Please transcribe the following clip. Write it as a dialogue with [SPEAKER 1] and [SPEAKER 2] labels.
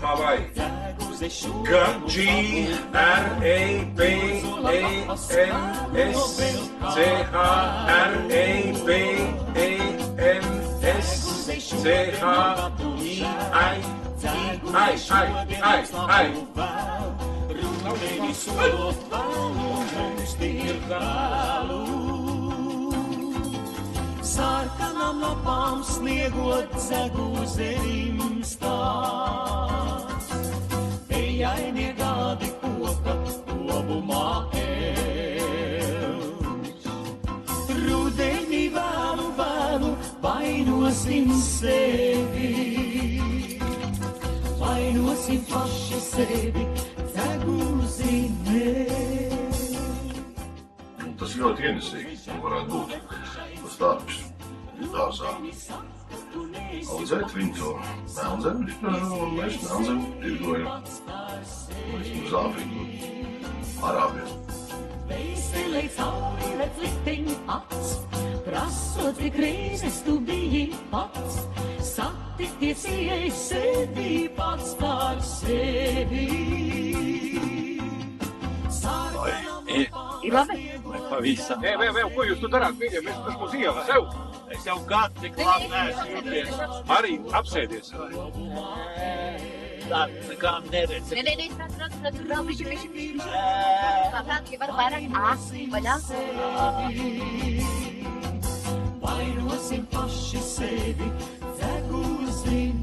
[SPEAKER 1] Kā vai?
[SPEAKER 2] Sarkanām lapām sniegot zegūzēm stāsts. Ejainie gadi koka lobumā elž. Rudenī vēlu vainosim sevi. Vainosim paši sevi zegūzīmēs.
[SPEAKER 3] Tas ļoti ienesīgi varētu būt uz darbs dārzā. Audzēt viņu to melnzemi, un mēs melnzemi tirgojam uz Āfriku, Arābiju.
[SPEAKER 2] Veiselē cauri redz likteņu acs, prasot, cik reizes tu biji pats, satikties ieej sevi pats par sevi.
[SPEAKER 4] Ir labi?
[SPEAKER 5] Pavisam.
[SPEAKER 1] Vēl, ko jūs tu darāt? Viņam, mēs taču mūs ievas sev.
[SPEAKER 5] Es jau gadu tik labi neesmu jūties.
[SPEAKER 1] Arī apsēdies.
[SPEAKER 5] Tā, nekā neredz.
[SPEAKER 4] Nē, vēl bišķi. Labāk, ja var vairāk vaļā.
[SPEAKER 2] Vainosim paši sevi, zegūsim